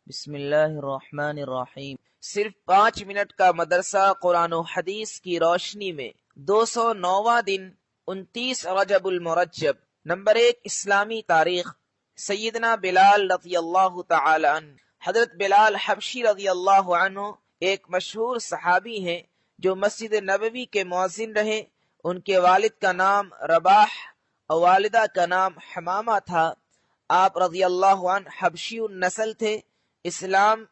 بسم اللہ الرحمن الرحیم۔ صرف 5 منٹ کا مدرسہ قرآن و حدیث کی روشنی میں 209واں دن 29 رجب المرجب۔ نمبر 1، اسلامی تاریخ۔ سیدنا بلال رضی اللہ تعالی عنہ۔ حضرت بلال حبشی رضی اللہ عنہ ایک مشہور صحابی ہیں جو مسجد نبوی کے مؤذن رہے۔ ان کے والد کا نام رباح اور والدہ کا نام حمامہ تھا۔ آپ رضی اللہ عنہ حبشی النسل تھے۔ اسلام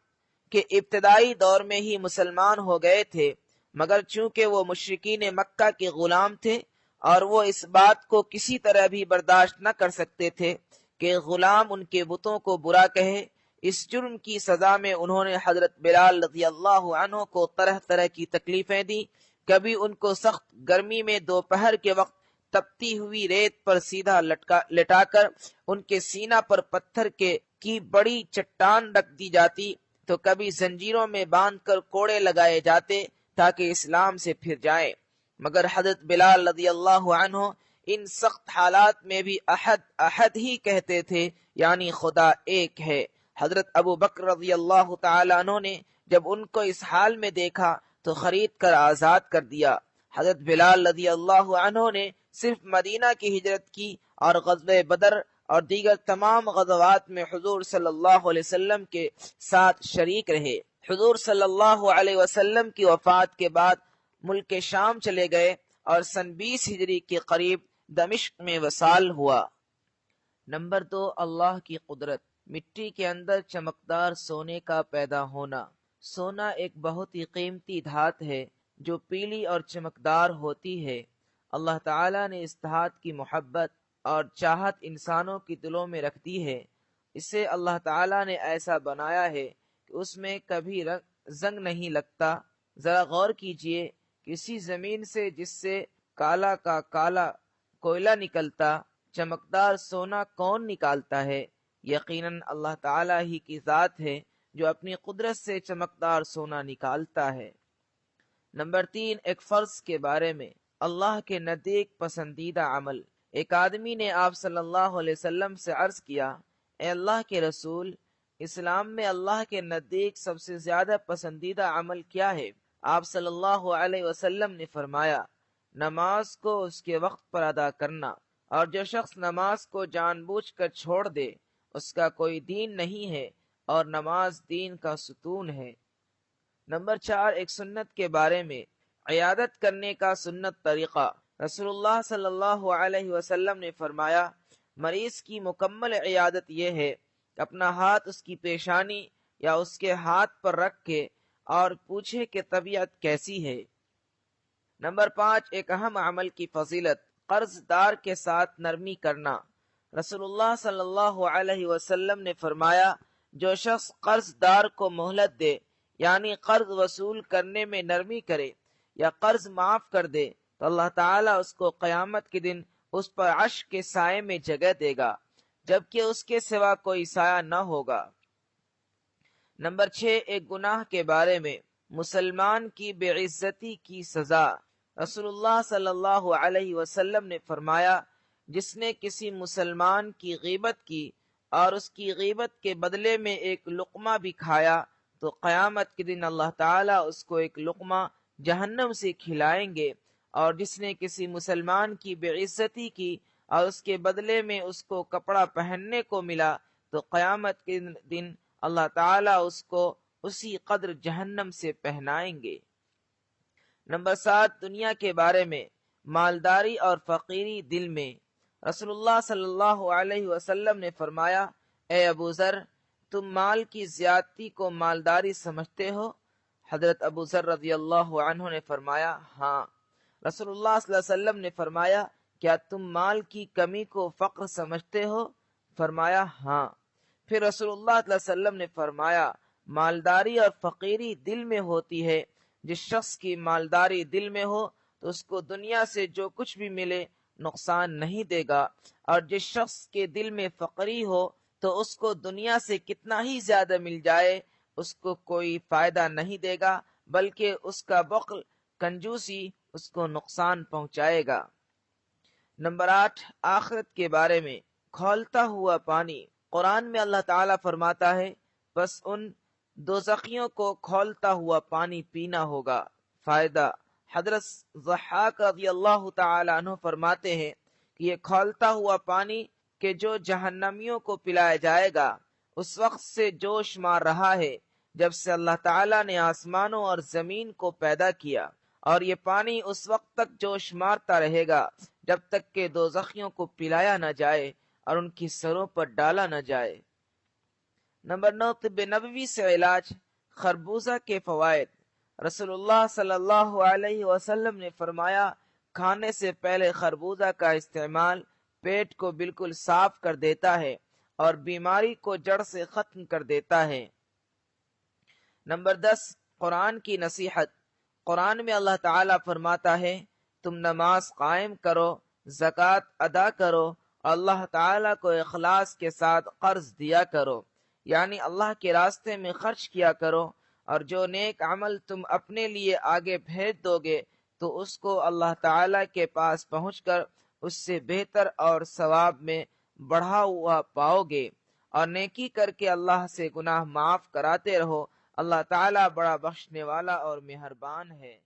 کے ابتدائی دور میں ہی مسلمان ہو گئے تھے، مگر چونکہ وہ مشرکین مکہ کے غلام تھے اور وہ اس بات کو کسی طرح بھی برداشت نہ کر سکتے تھے کہ غلام ان کے بتوں کو برا کہے، اس جرم کی سزا میں انہوں نے حضرت بلال رضی اللہ عنہ کو طرح طرح کی تکلیفیں دی۔ کبھی ان کو سخت گرمی میں دوپہر کے وقت تپتی ہوئی ریت پر سیدھا لٹا کر ان کے سینہ پر پتھر کی بڑی چٹان رکھ دی جاتی، تو کبھی زنجیروں میں باندھ کر کوڑے لگائے جاتے تاکہ اسلام سے پھر جائیں، مگر حضرت بلال رضی اللہ عنہ ان سخت حالات میں بھی احد احد ہی کہتے تھے، یعنی خدا ایک ہے۔ حضرت ابو بکر رضی اللہ تعالی عنہ نے جب ان کو اس حال میں دیکھا تو خرید کر آزاد کر دیا۔ حضرت بلال رضی اللہ عنہ نے صرف مدینہ کی ہجرت کی اور غزوہ بدر اور دیگر تمام غزوات میں حضور صلی اللہ علیہ وسلم کے ساتھ شریک رہے۔ حضور صلی اللہ علیہ وسلم کی وفات کے بعد ملک شام چلے گئے اور سن 20 ہجری کے قریب دمشق میں وصال ہوا۔ نمبر 2، اللہ کی قدرت۔ مٹی کے اندر چمکدار سونے کا پیدا ہونا۔ سونا ایک بہت ہی قیمتی دھات ہے جو پیلی اور چمکدار ہوتی ہے۔ اللہ تعالیٰ نے اس دھات کی محبت اور چاہت انسانوں کی دلوں میں رکھ دی ہے۔ اسے اللہ تعالیٰ نے ایسا بنایا ہے کہ اس میں کبھی زنگ نہیں لگتا۔ ذرا غور کیجئے، کسی زمین سے جس سے کالا کا کالا کوئلہ نکلتا، چمکدار سونا کون نکالتا ہے؟ یقیناً اللہ تعالیٰ ہی کی ذات ہے جو اپنی قدرت سے چمکدار سونا نکالتا ہے۔ نمبر 3، ایک فرض کے بارے میں۔ اللہ کے نزدیک پسندیدہ عمل۔ ایک آدمی نے آپ صلی اللہ علیہ وسلم سے عرض کیا، اے اللہ کے رسول، اسلام میں اللہ کے نزدیک سب سے زیادہ پسندیدہ عمل کیا ہے؟ آپ صلی اللہ علیہ وسلم نے فرمایا، نماز کو اس کے وقت پر ادا کرنا، اور جو شخص نماز کو جان بوجھ کر چھوڑ دے اس کا کوئی دین نہیں ہے، اور نماز دین کا ستون ہے۔ نمبر 4، ایک سنت کے بارے میں۔ عیادت کرنے کا سنت طریقہ۔ رسول اللہ صلی اللہ علیہ وسلم نے فرمایا، مریض کی مکمل عیادت یہ ہے کہ اپنا ہاتھ اس کی پیشانی یا اس کے ہاتھ پر رکھ کے اور پوچھے کہ طبیعت کیسی ہے۔ نمبر 5، ایک اہم عمل کی فضیلت۔ قرض دار کے ساتھ نرمی کرنا۔ رسول اللہ صلی اللہ علیہ وسلم نے فرمایا، جو شخص قرض دار کو مہلت دے، یعنی قرض وصول کرنے میں نرمی کرے یا قرض معاف کر دے، تو اللہ تعالیٰ اس کو قیامت کے دن اس پر عرش کے سائے میں جگہ دے گا، جبکہ اس کے سوا کوئی سایہ نہ ہوگا۔ نمبر 6، ایک گناہ کے بارے میں۔ مسلمان کی بے عزتی کی سزا۔ رسول اللہ صلی اللہ علیہ وسلم نے فرمایا، جس نے کسی مسلمان کی غیبت کی اور اس کی غیبت کے بدلے میں ایک لقمہ بھی کھایا تو قیامت کے دن اللہ تعالیٰ اس کو ایک لقمہ جہنم سے کھلائیں گے، اور جس نے کسی مسلمان کی بے عزتی کی اور اس کے بدلے میں اس کو کپڑا پہننے کو ملا تو قیامت کے دن اللہ تعالیٰ اس کو اسی قدر جہنم سے پہنائیں گے۔ نمبر 7، دنیا کے بارے میں۔ مالداری اور فقیری دل میں۔ رسول اللہ صلی اللہ علیہ وسلم نے فرمایا، اے ابو ذر، تم مال کی زیادتی کو مالداری سمجھتے ہو؟ حضرت ابو ذر رضی اللہ عنہ نے فرمایا، ہاں۔ رسول اللہ صلی اللہ علیہ وسلم نے فرمایا، کیا تم مال کی کمی کو فقر سمجھتے ہو؟ فرمایا، ہاں۔ پھر رسول اللہ صلی اللہ علیہ وسلم نے فرمایا، مالداری اور فقیری دل میں ہوتی ہے۔ جس شخص کی مالداری دل میں ہو تو اس کو دنیا سے جو کچھ بھی ملے نقصان نہیں دے گا، اور جس شخص کے دل میں فقری ہو تو اس کو دنیا سے کتنا ہی زیادہ مل جائے اس کو کوئی فائدہ نہیں دے گا، بلکہ اس کا بخل، کنجوسی اس کو نقصان پہنچائے گا۔ نمبر 8، آخرت کے بارے میں۔ کھولتا ہوا پانی۔ قرآن میں اللہ تعالیٰ فرماتا ہے، بس ان دوزخیوں کو کھولتا ہوا پانی پینا ہوگا۔ فائدہ: حضرت ضحاک رضی اللہ تعالی عنہ فرماتے ہیں کہ یہ کھولتا ہوا پانی کہ جو جہنمیوں کو پلایا جائے گا اس وقت سے جوش مار رہا ہے جب سے اللہ تعالی نے آسمانوں اور زمین کو پیدا کیا، اور یہ پانی اس وقت تک جوش مارتا رہے گا جب تک کہ دوزخیوں کو پلایا نہ جائے اور ان کی سروں پر ڈالا نہ جائے۔ نمبر 9، طب نبوی سے علاج، خربوزہ کے فوائد۔ رسول اللہ صلی اللہ علیہ وسلم نے فرمایا، کھانے سے پہلے خربوزہ کا استعمال پیٹ کو بالکل صاف کر دیتا ہے اور بیماری کو جڑ سے ختم کر دیتا ہے۔ نمبر 10، قرآن کی نصیحت۔ قرآن میں اللہ تعالیٰ فرماتا ہے، تم نماز قائم کرو، زکوٰۃ ادا کرو اور اللہ تعالیٰ کو اخلاص کے ساتھ قرض دیا کرو، یعنی اللہ کے راستے میں خرچ کیا کرو، اور جو نیک عمل تم اپنے لیے آگے بھیج دو گے تو اس کو اللہ تعالیٰ کے پاس پہنچ کر اس سے بہتر اور ثواب میں بڑھا ہوا پاؤ گے، اور نیکی کر کے اللہ سے گناہ معاف کراتے رہو، اللہ تعالیٰ بڑا بخشنے والا اور مہربان ہے۔